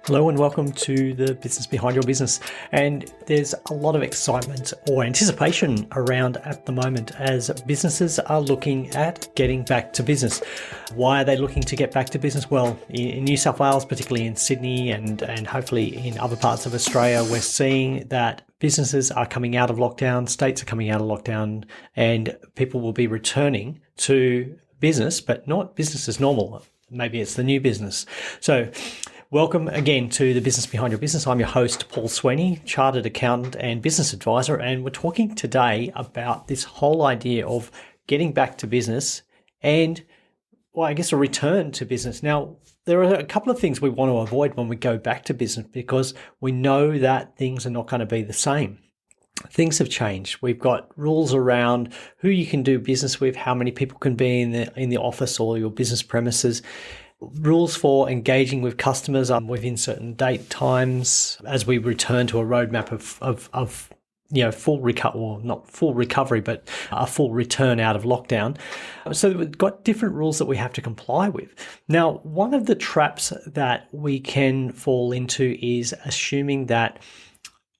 Hello and welcome to the business behind your business. And there's a lot of excitement or anticipation around at the moment as businesses are looking at getting back to business. Why are they looking to get back to business? Well, in New South Wales, particularly in Sydney and hopefully in other parts of Australia, we're seeing that businesses are coming out of lockdown, states are coming out of lockdown, and people will be returning to business, but not business as normal. Maybe it's the new business. So welcome again to the Business Behind Your Business. I'm your host, Paul Sweeney, Chartered Accountant and Business Advisor, and we're talking today about this whole idea of getting back to business and, well, I guess a return to business. Now, there are a couple of things we want to avoid when we go back to business because we know that things are not going to be the same. Things have changed. We've got rules around who you can do business with, how many people can be in the office or your business premises. Rules for engaging with customers within certain date times as we return to a roadmap of full recovery, or not full recovery, but a full return out of lockdown. So we've got different rules that we have to comply with. Now, one of the traps that we can fall into is assuming that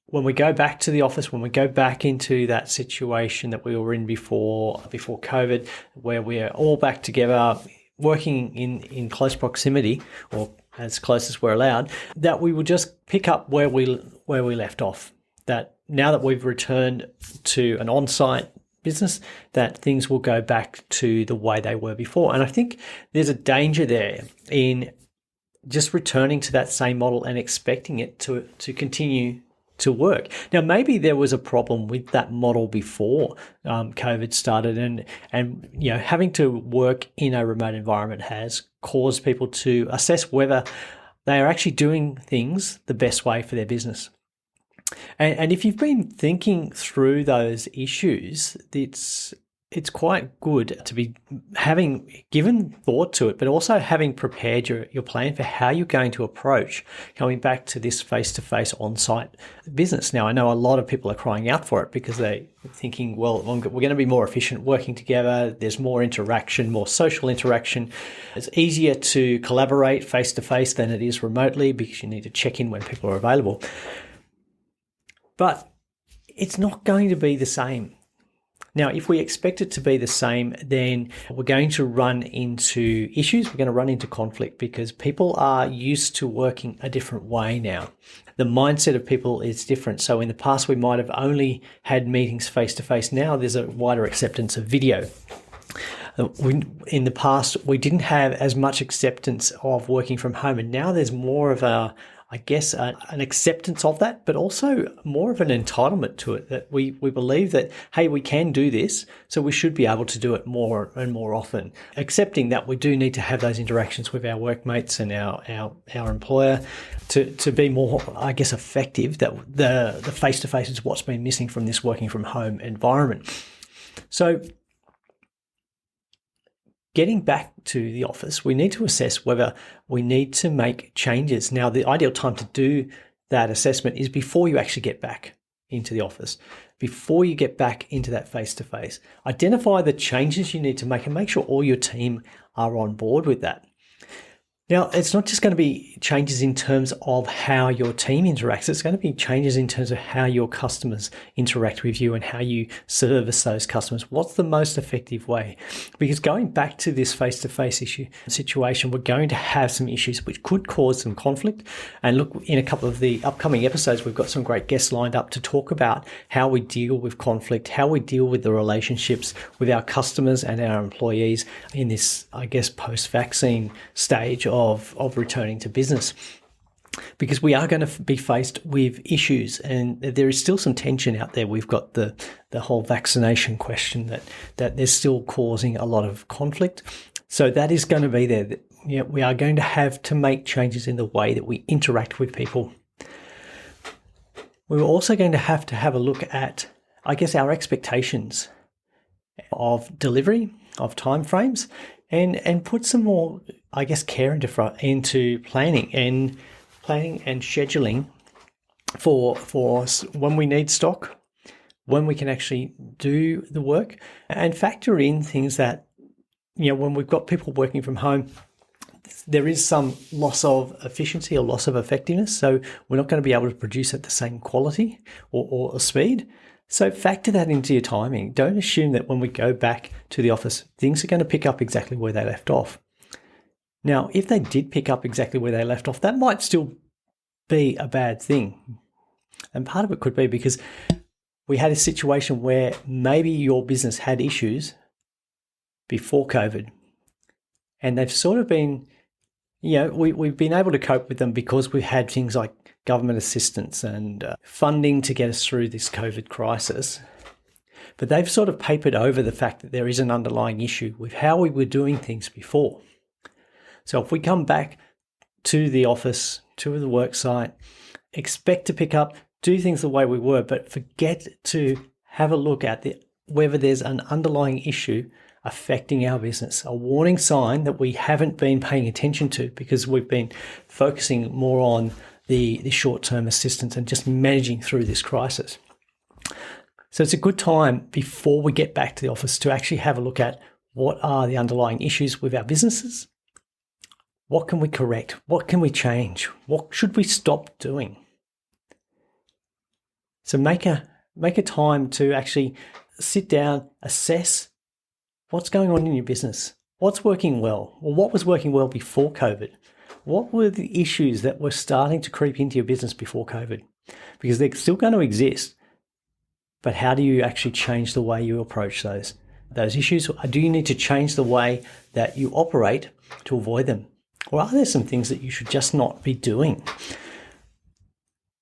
when we go back to the office, when we go back into that situation that we were in before COVID, where we're all back together, working in close proximity or as close as we're allowed, that we will just pick up where we left off. That now that we've returned to an on-site business, that things will go back to the way they were before. And I think there's a danger there in just returning to that same model and expecting it to continue to work. Now, maybe there was a problem with that model before COVID started, and having to work in a remote environment has caused people to assess whether they are actually doing things the best way for their business. And if you've been thinking through those issues, it's quite good to be having given thought to it, but also having prepared your plan for how you're going to approach coming back to this face-to-face on-site business. Now, I know a lot of people are crying out for it because they're thinking, well, we're going to be more efficient working together. There's more interaction, more social interaction. It's easier to collaborate face-to-face than it is remotely because you need to check in when people are available. But it's not going to be the same. Now, if we expect it to be the same, then we're going to run into issues. We're going to run into conflict because people are used to working a different way now. The mindset of people is different. So in the past, we might have only had meetings face-to-face. Now there's a wider acceptance of video. In the past, we didn't have as much acceptance of working from home, and now there's more of an acceptance of that, but also more of an entitlement to it, that we believe that, hey, we can do this, so we should be able to do it more and more often, accepting that we do need to have those interactions with our workmates and our employer to be more, I guess, effective, that the face-to-face is what's been missing from this working from home environment. So getting back to the office, we need to assess whether we need to make changes. Now, the ideal time to do that assessment is before you actually get back into the office, before you get back into that face-to-face. Identify the changes you need to make and make sure all your team are on board with that. Now, it's not just going to be changes in terms of how your team interacts. It's going to be changes in terms of how your customers interact with you and how you service those customers. What's the most effective way? Because going back to this face-to-face situation, we're going to have some issues which could cause some conflict. And look, in a couple of the upcoming episodes, we've got some great guests lined up to talk about how we deal with conflict, how we deal with the relationships with our customers and our employees in this, I guess, post-vaccine stage of returning to business, because we are going to be faced with issues, and there is still some tension out there. We've got the whole vaccination question that is still causing a lot of conflict. So that is going to be there. We are going to have to make changes in the way that we interact with people. We're also going to have a look at, I guess, our expectations of delivery, of timeframes, and put some more, I guess, care into planning and scheduling for when we need stock, when we can actually do the work, and factor in things that, when we've got people working from home, there is some loss of efficiency or loss of effectiveness. So we're not going to be able to produce at the same quality or speed. So factor that into your timing. Don't assume that when we go back to the office, things are going to pick up exactly where they left off. Now, if they did pick up exactly where they left off, that might still be a bad thing. And part of it could be because we had a situation where maybe your business had issues before COVID, and they've sort of been, we've been able to cope with them because we've had things like government assistance and funding to get us through this COVID crisis. But they've sort of papered over the fact that there is an underlying issue with how we were doing things before. So if we come back to the office, to the work site, expect to pick up, do things the way we were, but forget to have a look at whether there's an underlying issue affecting our business, a warning sign that we haven't been paying attention to because we've been focusing more on the short-term assistance and just managing through this crisis. So it's a good time before we get back to the office to actually have a look at what are the underlying issues with our businesses. What can we correct? What can we change? What should we stop doing? So make a time to actually sit down, assess what's going on in your business. What's working well? Or what was working well before COVID? What were the issues that were starting to creep into your business before COVID? Because they're still going to exist, but how do you actually change the way you approach those issues? Do you need to change the way that you operate to avoid them? Or are there some things that you should just not be doing?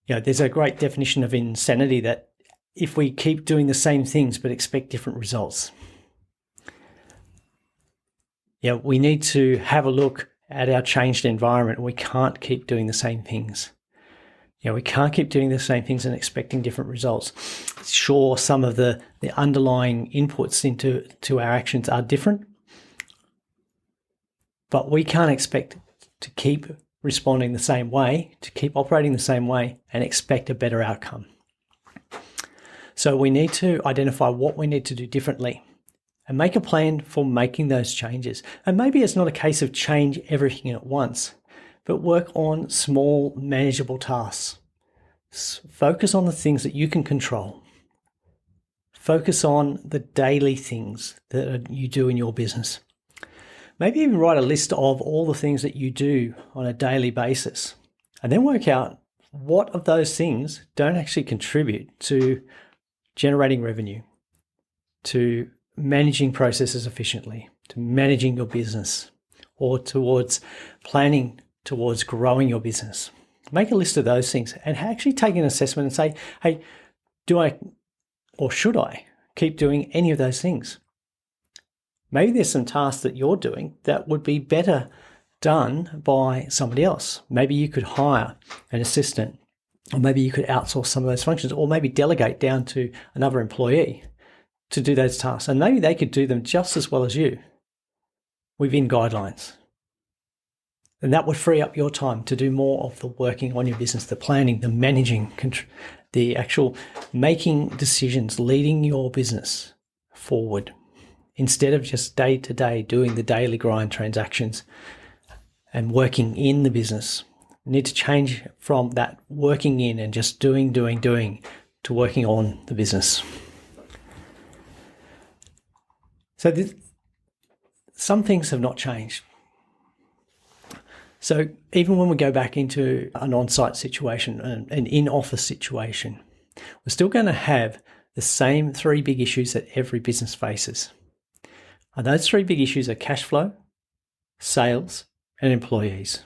There's a great definition of insanity that if we keep doing the same things but expect different results. We need to have a look at our changed environment. We can't keep doing the same things. We can't keep doing the same things and expecting different results. Sure, some of the underlying inputs into our actions are different, but we can't expect to keep responding the same way, to keep operating the same way and expect a better outcome. So we need to identify what we need to do differently and make a plan for making those changes. And maybe it's not a case of change everything at once, but work on small, manageable tasks. Focus on the things that you can control. Focus on the daily things that you do in your business. Maybe even write a list of all the things that you do on a daily basis, and then work out what of those things don't actually contribute to generating revenue, to managing processes efficiently, to managing your business, or towards planning towards growing your business. Make a list of those things and actually take an assessment and say, hey, do I or should I keep doing any of those things? Maybe there's some tasks that you're doing that would be better done by somebody else. Maybe you could hire an assistant, or maybe you could outsource some of those functions, or maybe delegate down to another employee to do those tasks. And maybe they could do them just as well as you within guidelines. And that would free up your time to do more of the working on your business, the planning, the managing, the actual making decisions, leading your business forward, instead of just day to day doing the daily grind transactions and working in the business. You need to change from that working in and just doing to working on the business. So some things have not changed. So even when we go back into an on-site situation, an in-office situation, we're still going to have the same three big issues that every business faces. And those three big issues are cash flow, sales, and employees.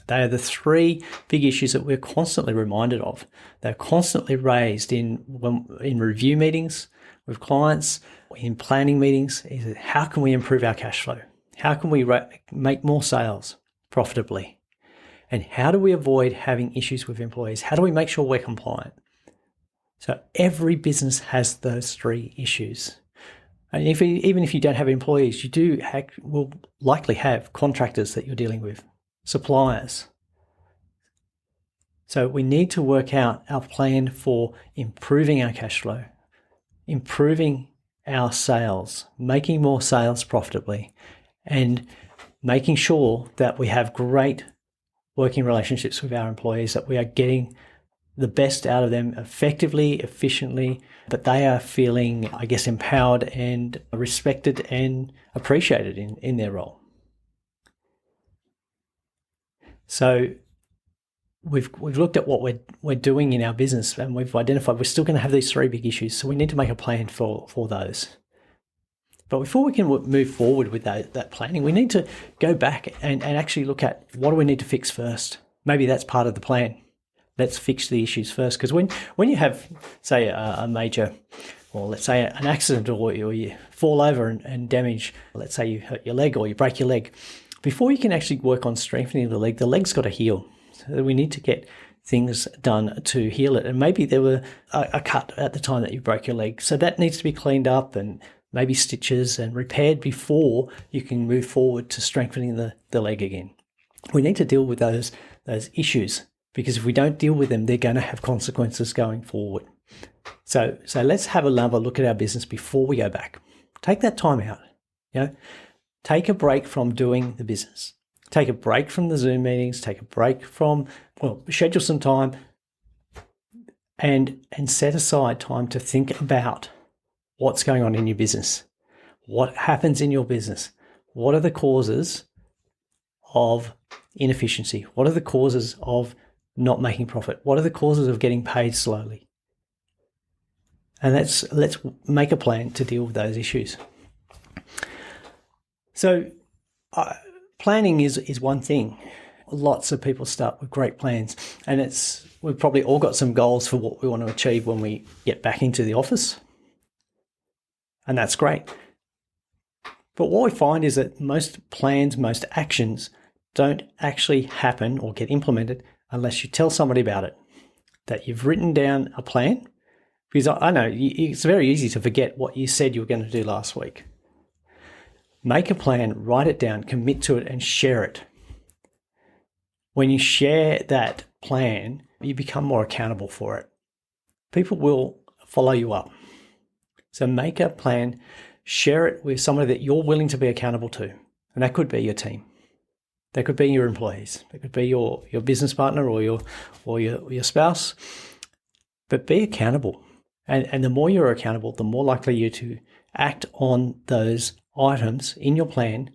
They are the three big issues that we're constantly reminded of. They're constantly raised in review meetings with clients, in planning meetings. Is how can we improve our cash flow? How can we make more sales profitably? And how do we avoid having issues with employees? How do we make sure we're compliant? So every business has those three issues. And even if you don't have employees, you will likely have contractors that you're dealing with, suppliers. So we need to work out our plan for improving our cash flow, improving our sales, making more sales profitably, and making sure that we have great working relationships with our employees, that we are getting the best out of them effectively, efficiently, but they are feeling, I guess, empowered and respected and appreciated in their role. So we've looked at what we're doing in our business, and we've identified we're still going to have these three big issues. So we need to make a plan for those. But before we can move forward with that planning, we need to go back and actually look at what do we need to fix first. Maybe that's part of the plan. Let's fix the issues first. Because when you have, say, a major, or let's say an accident, or you fall over and damage, let's say you hurt your leg or you break your leg, before you can actually work on strengthening the leg's got to heal. So we need to get things done to heal it. And maybe there were a cut at the time that you broke your leg. So that needs to be cleaned up and maybe stitches and repaired before you can move forward to strengthening the leg again. We need to deal with those issues, because if we don't deal with them, they're going to have consequences going forward. So let's have another look at our business before we go back. Take that time out. Take a break from doing the business. Take a break from the Zoom meetings. Take a break from, schedule some time and set aside time to think about what's going on in your business. What happens in your business? What are the causes of inefficiency? What are the causes of not making profit? What are the causes of getting paid slowly? And let's make a plan to deal with those issues. So planning is one thing. Lots of people start with great plans, and we've probably all got some goals for what we want to achieve when we get back into the office. And that's great. But what we find is that most plans, most actions don't actually happen or get implemented unless you tell somebody about it, that you've written down a plan. Because I know it's very easy to forget what you said you were going to do last week. Make a plan, write it down, commit to it, and share it. When you share that plan, you become more accountable for it. People will follow you up. So make a plan, share it with somebody that you're willing to be accountable to. And that could be your team. That could be your employees. That could be your business partner or your spouse. But be accountable. And the more you're accountable, the more likely you're to act on those items in your plan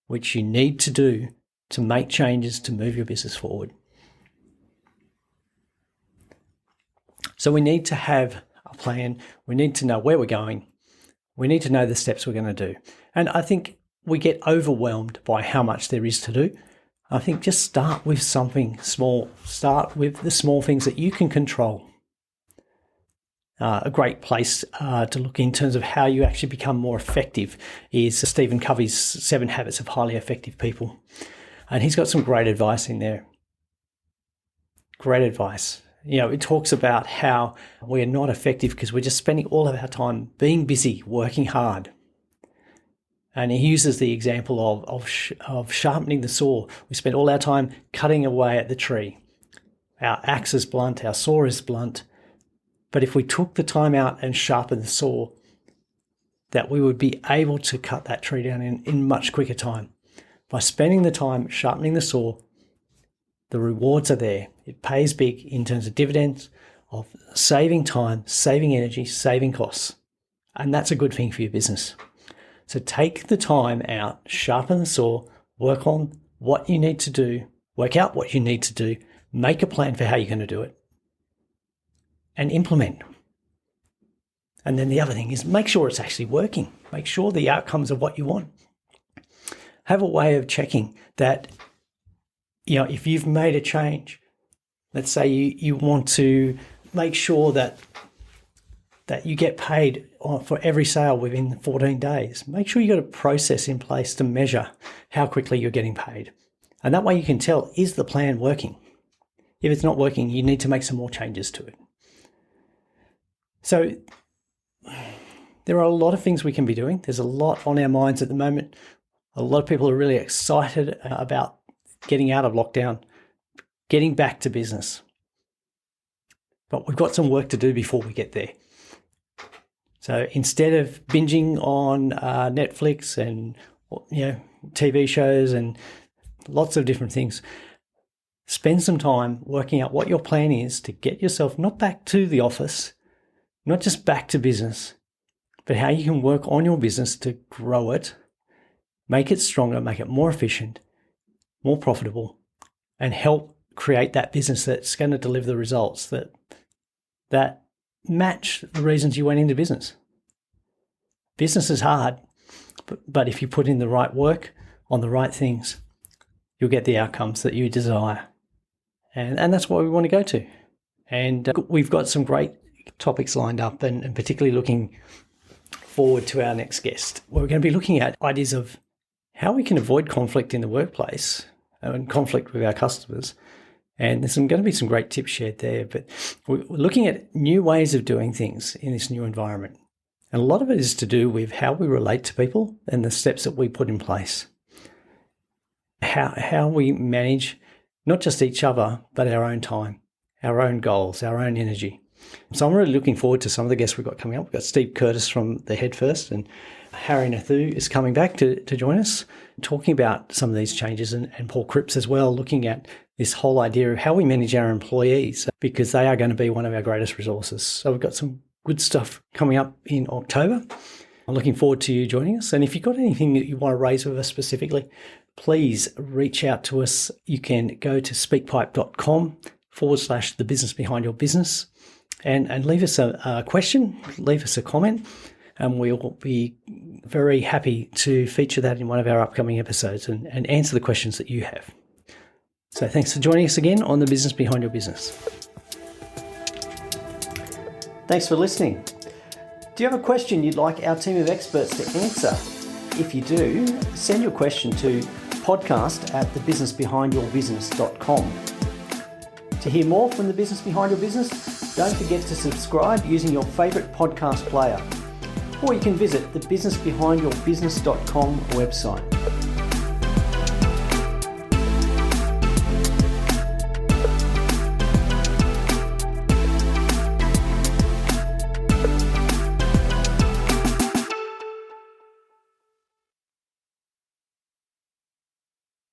which you need to do to make changes to move your business forward. So we need to have a plan. We need to know where we're going. We need to know the steps we're going to do. And I think we get overwhelmed by how much there is to do. I think just start with something small. Start with the small things that you can control. A great place to look in terms of how you actually become more effective is Stephen Covey's 7 Habits of Highly Effective People. And he's got some great advice in there. Great advice. It talks about how we're not effective because we're just spending all of our time being busy, working hard. And he uses the example of sharpening the saw. We spend all our time cutting away at the tree. Our axe is blunt, our saw is blunt. But if we took the time out and sharpened the saw, that we would be able to cut that tree down in much quicker time. By spending the time sharpening the saw, the rewards are there. It pays big in terms of dividends, of saving time, saving energy, saving costs. And that's a good thing for your business. So take the time out, sharpen the saw, work on what you need to do, work out what you need to do, make a plan for how you're going to do it, and implement. And then the other thing is make sure it's actually working. Make sure the outcomes are what you want. Have a way of checking that, if you've made a change, let's say you want to make sure that you get paid for every sale within 14 days. Make sure you've got a process in place to measure how quickly you're getting paid. And that way you can tell, is the plan working? If it's not working, you need to make some more changes to it. So there are a lot of things we can be doing. There's a lot on our minds at the moment. A lot of people are really excited about getting out of lockdown, getting back to business. But we've got some work to do before we get there. So instead of binging on Netflix and TV shows and lots of different things. Spend some time working out what your plan is to get yourself not back to the office, not just back to business, but how you can work on your business to grow it, make it stronger, make it more efficient, more profitable, and help create that business that's going to deliver the results that match the reasons you went into business. Business is hard, but if you put in the right work on the right things, you'll get the outcomes that you desire. And that's what we want to go to. And we've got some great topics lined up, and particularly looking forward to our next guest. We're going to be looking at ideas of how we can avoid conflict in the workplace and conflict with our customers. And there's going to be some great tips shared there. But we're looking at new ways of doing things in this new environment. And a lot of it is to do with how we relate to people and the steps that we put in place. How we manage not just each other, but our own time, our own goals, our own energy. So I'm really looking forward to some of the guests we've got coming up. We've got Steve Curtis from The Head First, and Harry Nathu is coming back to join us, talking about some of these changes, and Paul Cripps as well, looking at this whole idea of how we manage our employees, because they are going to be one of our greatest resources. So we've got some good stuff coming up in October. I'm looking forward to you joining us. And if you've got anything that you want to raise with us specifically, please reach out to us. You can go to speakpipe.com/the business behind your business and leave us a question, leave us a comment, and we'll be very happy to feature that in one of our upcoming episodes and answer the questions that you have. So thanks for joining us again on The Business Behind Your Business. Thanks for listening. Do you have a question you'd like our team of experts to answer? If you do, send your question to podcast@thebusinessbehindyourbusiness.com. To hear more from The Business Behind Your Business, don't forget to subscribe using your favourite podcast player. Or you can visit the businessbehindyourbusiness.com website.